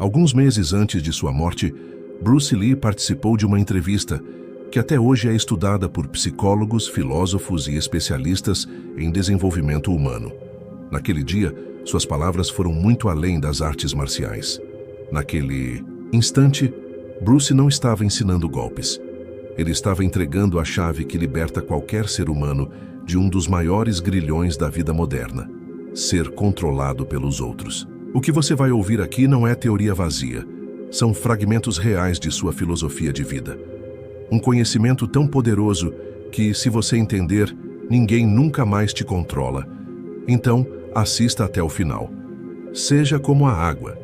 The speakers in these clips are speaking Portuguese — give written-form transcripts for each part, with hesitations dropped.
Alguns meses antes de sua morte, Bruce Lee participou de uma entrevista que até hoje é estudada por psicólogos, filósofos e especialistas em desenvolvimento humano. Naquele dia, suas palavras foram muito além das artes marciais. Naquele instante, Bruce não estava ensinando golpes. Ele estava entregando a chave que liberta qualquer ser humano de um dos maiores grilhões da vida moderna: ser controlado pelos outros. O que você vai ouvir aqui não é teoria vazia. São fragmentos reais de sua filosofia de vida. Um conhecimento tão poderoso que, se você entender, ninguém nunca mais te controla. Então, assista até o final. Seja como a água.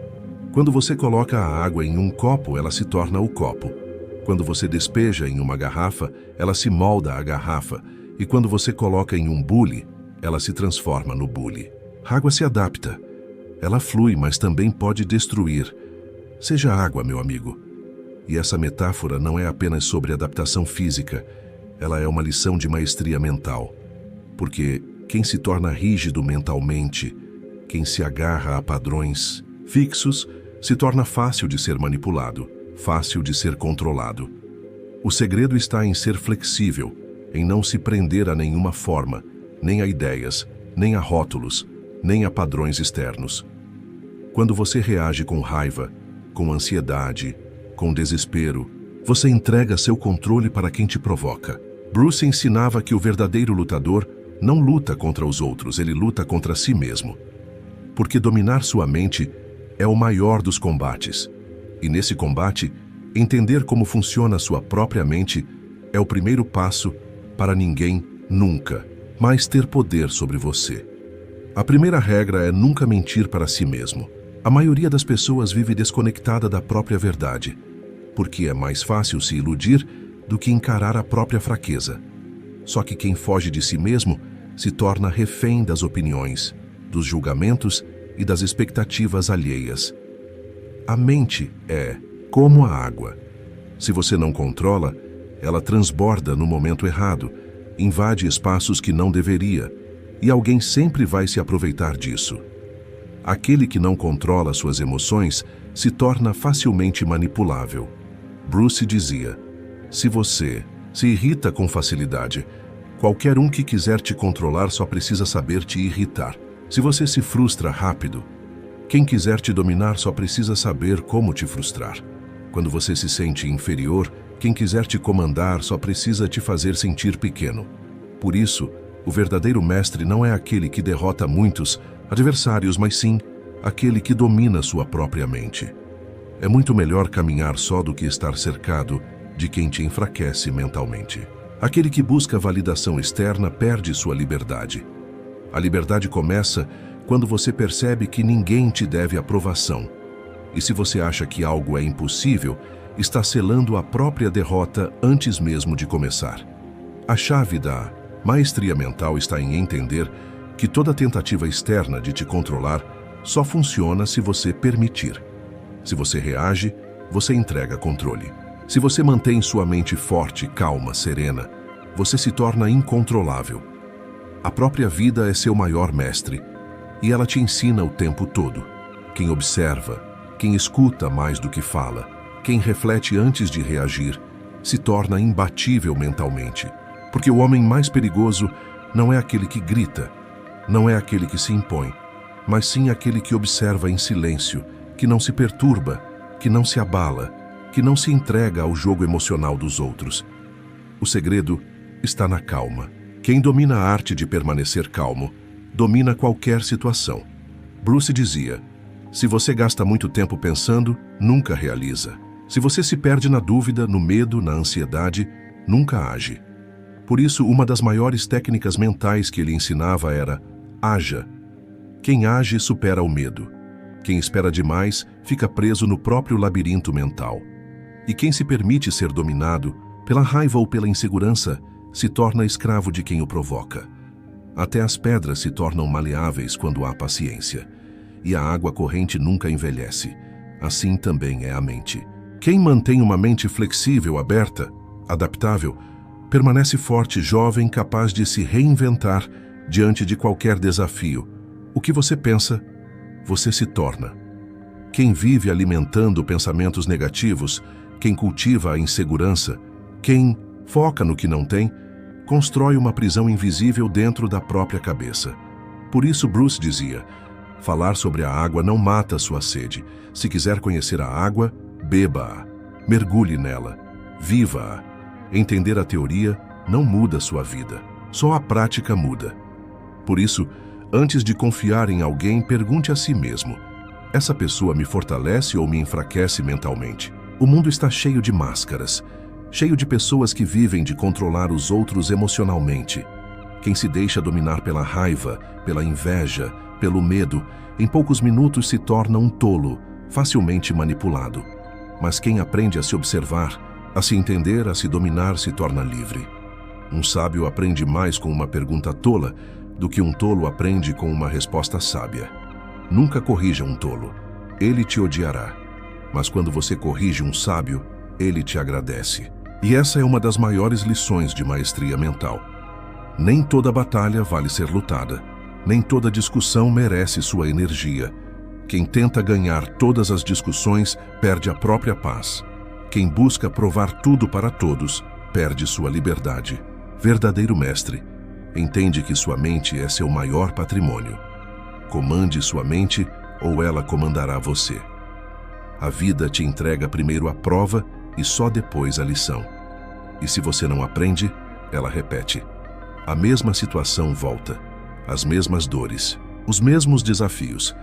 Quando você coloca a água em um copo, ela se torna o copo. Quando você despeja em uma garrafa, ela se molda à garrafa. E quando você coloca em um bule, ela se transforma no bule. A água se adapta. Ela flui, mas também pode destruir. Seja água, meu amigo. E essa metáfora não é apenas sobre adaptação física. Ela é uma lição de maestria mental. Porque quem se torna rígido mentalmente, quem se agarra a padrões fixos, se torna fácil de ser manipulado, fácil de ser controlado. O segredo está em ser flexível, em não se prender a nenhuma forma, nem a ideias, nem a rótulos, nem a padrões externos. Quando você reage com raiva, com ansiedade, com desespero, você entrega seu controle para quem te provoca. Bruce ensinava que o verdadeiro lutador não luta contra os outros, ele luta contra si mesmo. Porque dominar sua mente é o maior dos combates. E nesse combate, entender como funciona sua própria mente é o primeiro passo para ninguém, nunca, mais ter poder sobre você. A primeira regra é nunca mentir para si mesmo. A maioria das pessoas vive desconectada da própria verdade, porque é mais fácil se iludir do que encarar a própria fraqueza. Só que quem foge de si mesmo se torna refém das opiniões, dos julgamentos e das expectativas alheias. A mente é como a água. Se você não controla, ela transborda no momento errado, invade espaços que não deveria, e alguém sempre vai se aproveitar disso. Aquele que não controla suas emoções se torna facilmente manipulável. Bruce dizia: se você se irrita com facilidade, qualquer um que quiser te controlar só precisa saber te irritar. Se você se frustra rápido, quem quiser te dominar só precisa saber como te frustrar. Quando você se sente inferior, quem quiser te comandar só precisa te fazer sentir pequeno. Por isso, o verdadeiro mestre não é aquele que derrota muitos adversários, mas sim aquele que domina sua própria mente. É muito melhor caminhar só do que estar cercado de quem te enfraquece mentalmente. Aquele que busca validação externa perde sua liberdade. A liberdade começa quando você percebe que ninguém te deve aprovação. E se você acha que algo é impossível, está selando a própria derrota antes mesmo de começar. A chave da maestria mental está em entender que toda tentativa externa de te controlar só funciona se você permitir. Se você reage, você entrega controle. Se você mantém sua mente forte, calma, serena, você se torna incontrolável. A própria vida é seu maior mestre, e ela te ensina o tempo todo. Quem observa, quem escuta mais do que fala, quem reflete antes de reagir, se torna imbatível mentalmente. Porque o homem mais perigoso não é aquele que grita, não é aquele que se impõe, mas sim aquele que observa em silêncio, que não se perturba, que não se abala, que não se entrega ao jogo emocional dos outros. O segredo está na calma. Quem domina a arte de permanecer calmo, domina qualquer situação. Bruce dizia: se você gasta muito tempo pensando, nunca realiza. Se você se perde na dúvida, no medo, na ansiedade, nunca age. Por isso, uma das maiores técnicas mentais que ele ensinava era: haja. Quem age supera o medo. Quem espera demais fica preso no próprio labirinto mental. E quem se permite ser dominado pela raiva ou pela insegurança se torna escravo de quem o provoca. Até as pedras se tornam maleáveis quando há paciência. E a água corrente nunca envelhece. Assim também é a mente. Quem mantém uma mente flexível, aberta, adaptável, permanece forte, jovem, capaz de se reinventar diante de qualquer desafio. O que você pensa, você se torna. Quem vive alimentando pensamentos negativos, quem cultiva a insegurança, quem foca no que não tem, constrói uma prisão invisível dentro da própria cabeça. Por isso Bruce dizia: falar sobre a água não mata sua sede. Se quiser conhecer a água, beba-a, mergulhe nela, viva-a. Entender a teoria não muda sua vida, só a prática muda. Por isso, antes de confiar em alguém, pergunte a si mesmo: essa pessoa me fortalece ou me enfraquece mentalmente? O mundo está cheio de máscaras, cheio de pessoas que vivem de controlar os outros emocionalmente. Quem se deixa dominar pela raiva, pela inveja, pelo medo, em poucos minutos se torna um tolo, facilmente manipulado. Mas quem aprende a se observar, a se entender, a se dominar, se torna livre. Um sábio aprende mais com uma pergunta tola do que um tolo aprende com uma resposta sábia. Nunca corrija um tolo, ele te odiará. Mas quando você corrige um sábio, ele te agradece. E essa é uma das maiores lições de maestria mental. Nem toda batalha vale ser lutada. Nem toda discussão merece sua energia. Quem tenta ganhar todas as discussões perde a própria paz. Quem busca provar tudo para todos perde sua liberdade. Verdadeiro mestre entende que sua mente é seu maior patrimônio. Comande sua mente ou ela comandará você. A vida te entrega primeiro a prova e só depois a lição. E se você não aprende, ela repete. A mesma situação volta, as mesmas dores, os mesmos desafios,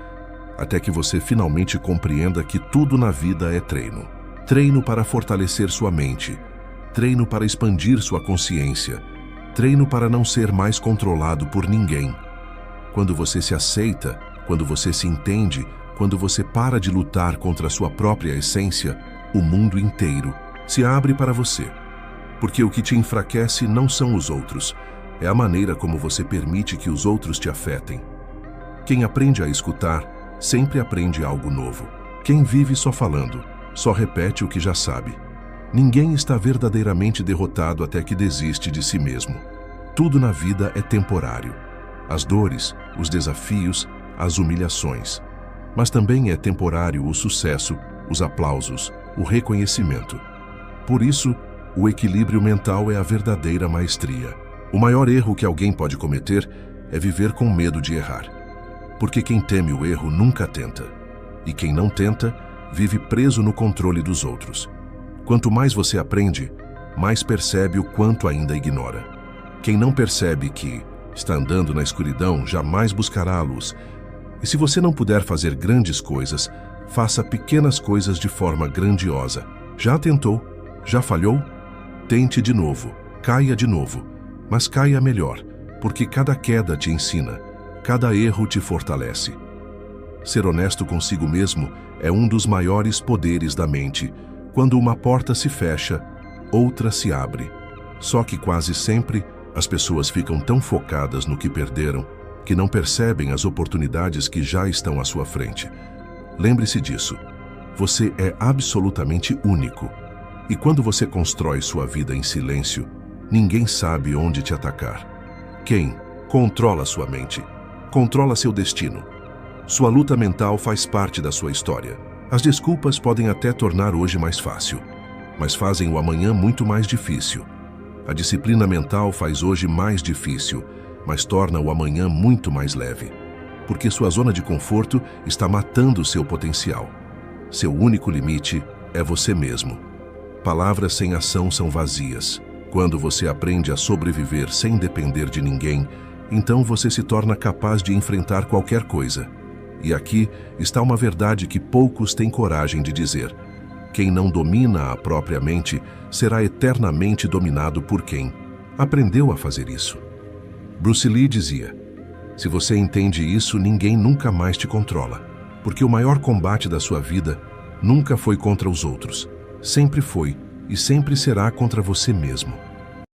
até que você finalmente compreenda que tudo na vida é treino. Treino para fortalecer sua mente, treino para expandir sua consciência, treino para não ser mais controlado por ninguém. Quando você se aceita, quando você se entende, quando você para de lutar contra a sua própria essência, o mundo inteiro se abre para você. Porque o que te enfraquece não são os outros, é a maneira como você permite que os outros te afetem. Quem aprende a escutar, sempre aprende algo novo. Quem vive só falando, só repete o que já sabe. Ninguém está verdadeiramente derrotado até que desiste de si mesmo. Tudo na vida é temporário. As dores, os desafios, as humilhações. Mas também é temporário o sucesso, os aplausos, o reconhecimento. Por isso, o equilíbrio mental é a verdadeira maestria. O maior erro que alguém pode cometer é viver com medo de errar. Porque quem teme o erro nunca tenta. E quem não tenta, vive preso no controle dos outros. Quanto mais você aprende, mais percebe o quanto ainda ignora. Quem não percebe que está andando na escuridão jamais buscará a luz. E se você não puder fazer grandes coisas, faça pequenas coisas de forma grandiosa. Já tentou? Já falhou? Tente de novo, caia de novo, mas caia melhor, porque cada queda te ensina, cada erro te fortalece. Ser honesto consigo mesmo é um dos maiores poderes da mente. Quando uma porta se fecha, outra se abre. Só que quase sempre as pessoas ficam tão focadas no que perderam que não percebem as oportunidades que já estão à sua frente. Lembre-se disso. Você é absolutamente único. E quando você constrói sua vida em silêncio, ninguém sabe onde te atacar. Quem controla sua mente, controla seu destino. Sua luta mental faz parte da sua história. As desculpas podem até tornar hoje mais fácil, mas fazem o amanhã muito mais difícil. A disciplina mental faz hoje mais difícil, mas torna o amanhã muito mais leve. Porque sua zona de conforto está matando seu potencial. Seu único limite é você mesmo. Palavras sem ação são vazias. Quando você aprende a sobreviver sem depender de ninguém, então você se torna capaz de enfrentar qualquer coisa. E aqui está uma verdade que poucos têm coragem de dizer. Quem não domina a própria mente será eternamente dominado por quem aprendeu a fazer isso. Bruce Lee dizia: se você entende isso, ninguém nunca mais te controla, porque o maior combate da sua vida nunca foi contra os outros, sempre foi e sempre será contra você mesmo.